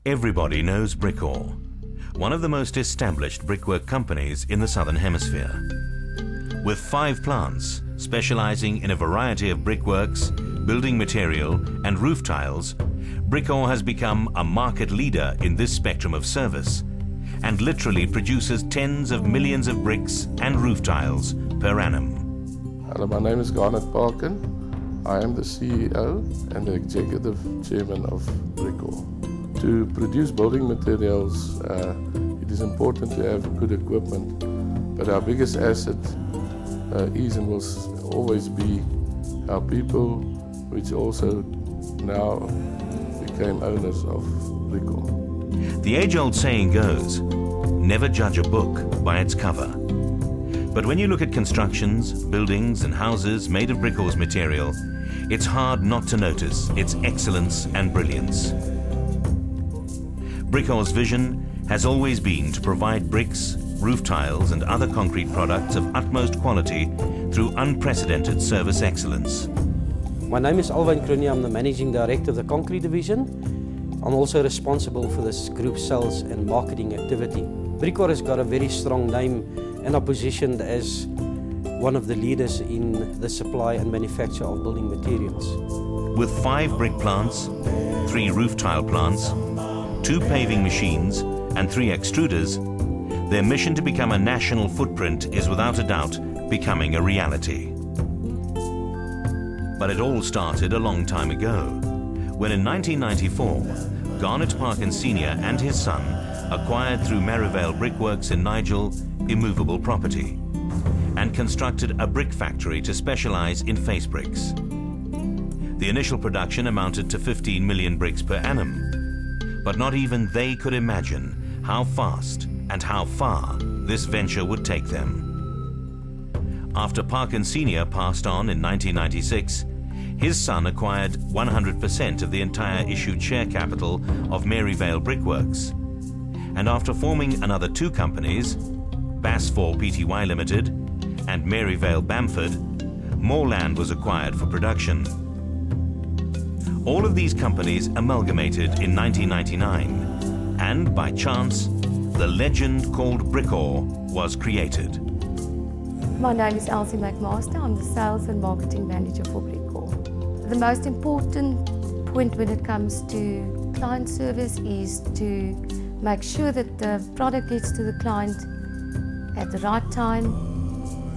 Everybody knows Brikor, one of the most established brickwork companies in the Southern Hemisphere. With 5 plants specializing in a variety of brickworks, building material and roof tiles, Brikor has become a market leader in this spectrum of service and literally produces tens of millions of bricks and roof tiles per annum. Hello, my name is Garnet Parkin. I am the CEO and the Executive Chairman of Brikor. To produce building materials, it is important to have good equipment, but our biggest asset is and will always be our people, which also now became owners of Brikor. The age-old saying goes, never judge a book by its cover. But when you look at constructions, buildings and houses made of Brikor's material, it's hard not to notice its excellence and brilliance. Brikor's vision has always been to provide bricks, roof tiles and other concrete products of utmost quality through unprecedented service excellence. My name is Alwyn Kroenie. I'm the Managing Director of the Concrete Division. I'm also responsible for this group sales and marketing activity. Brikor has got a very strong name and are positioned as one of the leaders in the supply and manufacture of building materials. With 5 brick plants, 3 roof tile plants, 2 paving machines and 3 extruders, their mission to become a national footprint is without a doubt becoming a reality. But it all started a long time ago, when in 1994, Garnet Parkin Sr. and his son acquired through Merivale Brickworks in Nigel immovable property and constructed a brick factory to specialize in face bricks. The initial production amounted to 15 million bricks per annum. But not even they could imagine how fast and how far this venture would take them. After Parkin Sr. passed on in 1996, his son acquired 100% of the entire issued share capital of Merivale Brickworks. And after forming another 2 companies, Bass 4 Pty Limited and Merivale Bamford, more land was acquired for production. All of these companies amalgamated in 1999, and by chance, the legend called Brikor was created. My name is Elsie McMaster. I'm the Sales and Marketing Manager for Brikor. The most important point when it comes to client service is to make sure that the product gets to the client at the right time,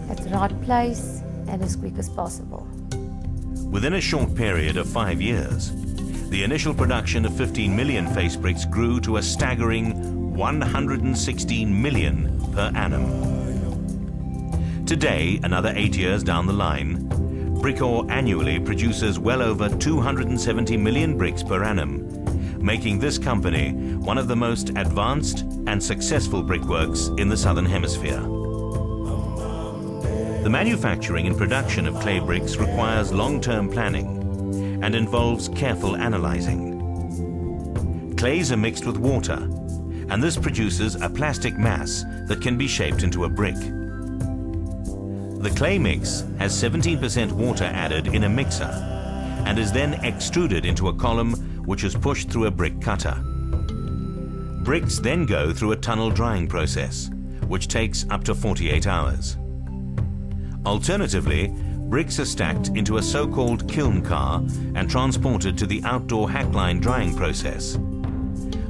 at the right place, and as quick as possible. Within a short period of 5 years, the initial production of 15 million face bricks grew to a staggering 116 million per annum. Today, another 8 years down the line, Brikor annually produces well over 270 million bricks per annum, making this company one of the most advanced and successful brickworks in the Southern Hemisphere. The manufacturing and production of clay bricks requires long-term planning and involves careful analyzing. Clays are mixed with water, and this produces a plastic mass that can be shaped into a brick. The clay mix has 17% water added in a mixer and is then extruded into a column which is pushed through a brick cutter. Bricks then go through a tunnel drying process, which takes up to 48 hours. Alternatively, bricks are stacked into a so-called kiln car and transported to the outdoor hackline drying process.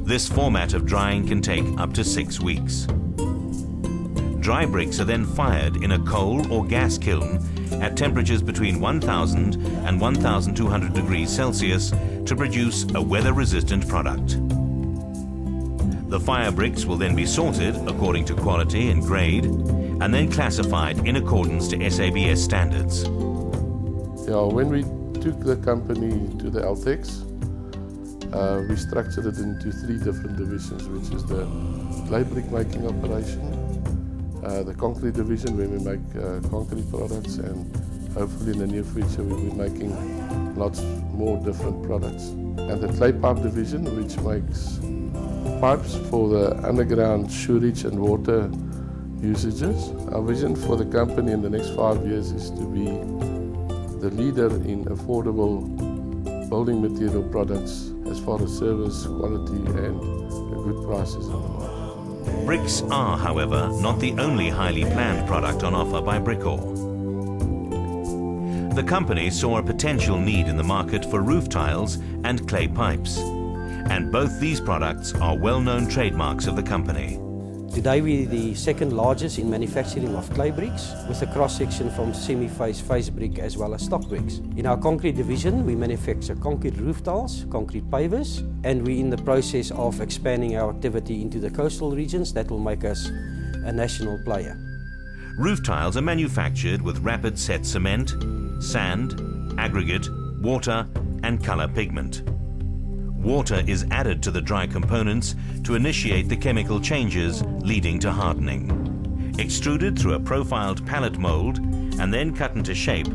This format of drying can take up to 6 weeks. Dry bricks are then fired in a coal or gas kiln at temperatures between 1000 and 1200 degrees Celsius to produce a weather-resistant product. The fire bricks will then be sorted according to quality and grade, and then classified in accordance to SABS standards. Yeah, when we took the company to the LTEX, we structured it into 3 different divisions, which is the clay brick making operation, the concrete division where we make concrete products, and hopefully in the near future we'll be making lots more different products. And the clay pipe division, which makes pipes for the underground sewerage and water usages. Our vision for the company in the next 5 years is to be the leader in affordable building material products as far as service, quality and good prices in the market. Bricks are, however, not the only highly planned product on offer by brikor. The company saw a potential need in the market for roof tiles and clay pipes, and both these products are well-known trademarks of the company. Today we're the second largest in manufacturing of clay bricks, with a cross-section from semi-face, face brick as well as stock bricks. In our concrete division we manufacture concrete roof tiles, concrete pavers, and we're in the process of expanding our activity into the coastal regions that will make us a national player. Roof tiles are manufactured with rapid set cement, sand, aggregate, water and colour pigment. Water is added to the dry components to initiate the chemical changes leading to hardening. Extruded through a profiled pallet mould and then cut into shape,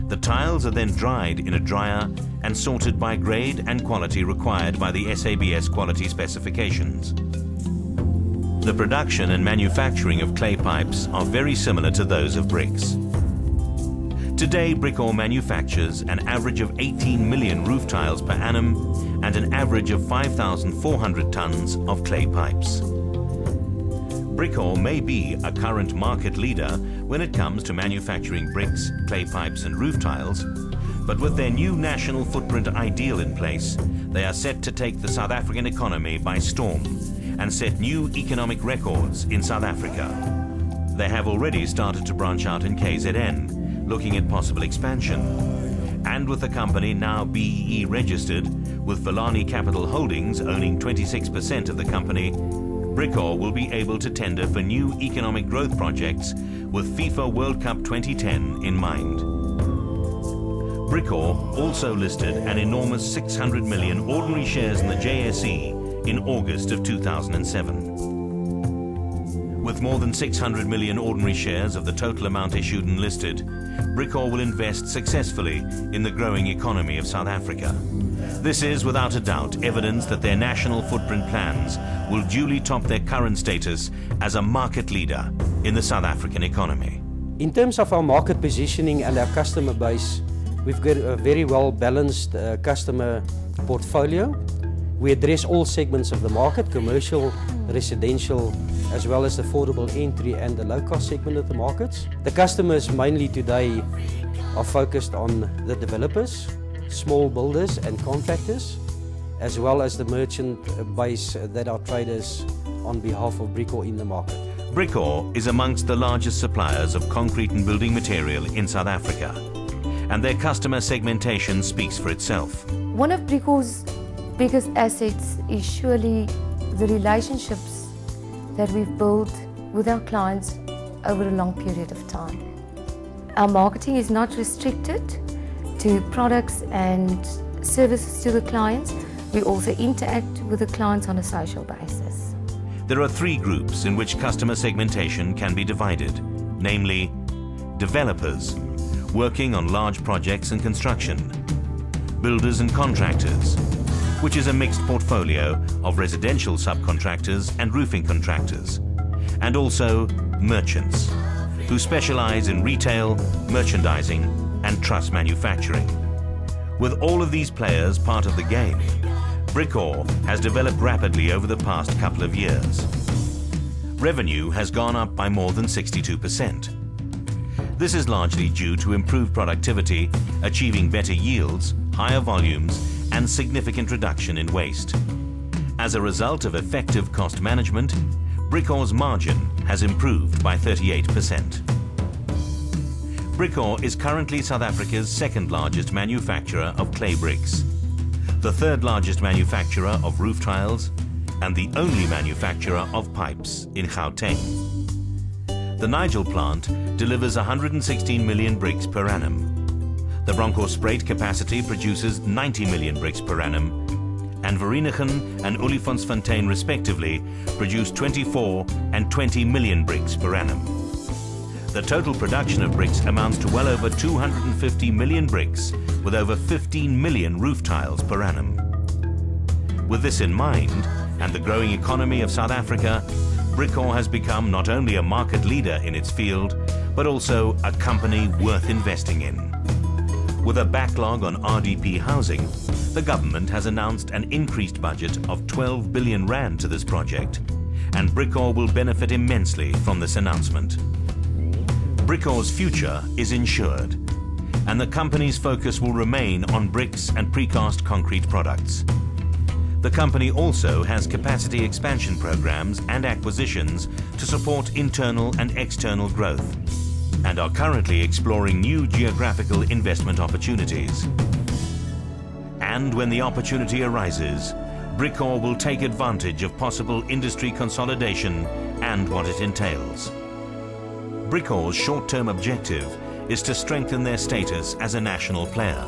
the tiles are then dried in a dryer and sorted by grade and quality required by the SABS quality specifications. The production and manufacturing of clay pipes are very similar to those of bricks. Today, brikor manufactures an average of 18 million roof tiles per annum and an average of 5,400 tons of clay pipes. Brikor may be a current market leader when it comes to manufacturing bricks, clay pipes and roof tiles, but with their new national footprint ideal in place, they are set to take the South African economy by storm and set new economic records in South Africa. They have already started to branch out in KZN, looking at possible expansion. And with the company now BEE registered, with Villani Capital Holdings owning 26% of the company, brikor will be able to tender for new economic growth projects with FIFA World Cup 2010 in mind. Brikor also listed an enormous 600 million ordinary shares in the JSE in August of 2007. With more than 600 million ordinary shares of the total amount issued and listed, brikor will invest successfully in the growing economy of South Africa. This is, without a doubt, evidence that their national footprint plans will duly top their current status as a market leader in the South African economy. In terms of our market positioning and our customer base, we've got a very well balanced customer portfolio. We address all segments of the market, commercial, residential, as well as the affordable entry and the low-cost segment of the markets. The customers mainly today are focused on the developers, small builders and contractors, as well as the merchant base that are traders on behalf of brikor in the market. Brikor is amongst the largest suppliers of concrete and building material in South Africa, and their customer segmentation speaks for itself. One of brikor's biggest assets is surely the relationships that we've built with our clients over a long period of time. Our marketing is not restricted to products and services to the clients. We also interact with the clients on a social basis. There are 3 groups in which customer segmentation can be divided, namely developers, working on large projects and construction, builders and contractors, which is a mixed portfolio of residential subcontractors and roofing contractors, and also merchants, who specialize in retail, merchandising, and truss manufacturing. With all of these players part of the game, brikor has developed rapidly over the past couple of years. Revenue has gone up by more than 62%. This is largely due to improved productivity, achieving better yields, higher volumes, and significant reduction in waste. As a result of effective cost management, brikor's margin has improved by 38%. Brikor is currently South Africa's 2nd largest manufacturer of clay bricks, the 3rd largest manufacturer of roof tiles, and the only manufacturer of pipes in Gauteng. The Nigel plant delivers 116 million bricks per annum. The Bronkhorstspruit capacity produces 90 million bricks per annum, and Vereeniging and Olifantsfontein respectively produce 24 and 20 million bricks per annum. The total production of bricks amounts to well over 250 million bricks, with over 15 million roof tiles per annum. With this in mind, and the growing economy of South Africa, brikor has become not only a market leader in its field, but also a company worth investing in. With a backlog on RDP housing, the government has announced an increased budget of 12 billion rand to this project, and brikor will benefit immensely from this announcement. Brikor's future is ensured, and the company's focus will remain on bricks and precast concrete products. The company also has capacity expansion programs and acquisitions to support internal and external growth, and are currently exploring new geographical investment opportunities. And when the opportunity arises, brikor will take advantage of possible industry consolidation and what it entails. Brikor's short-term objective is to strengthen their status as a national player.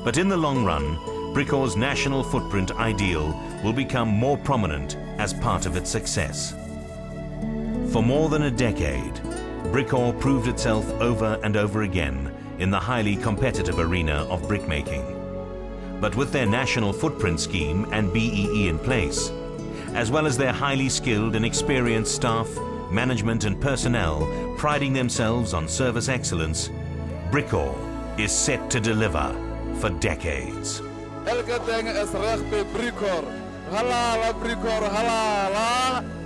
But in the long run, brikor's national footprint ideal will become more prominent as part of its success. For more than a decade, brikor proved itself over and over again in the highly competitive arena of brickmaking. But with their national footprint scheme and BEE in place, as well as their highly skilled and experienced staff, management and personnel priding themselves on service excellence, brikor is set to deliver for decades. Elke ding is reg by brikor. Halala brikor, halala.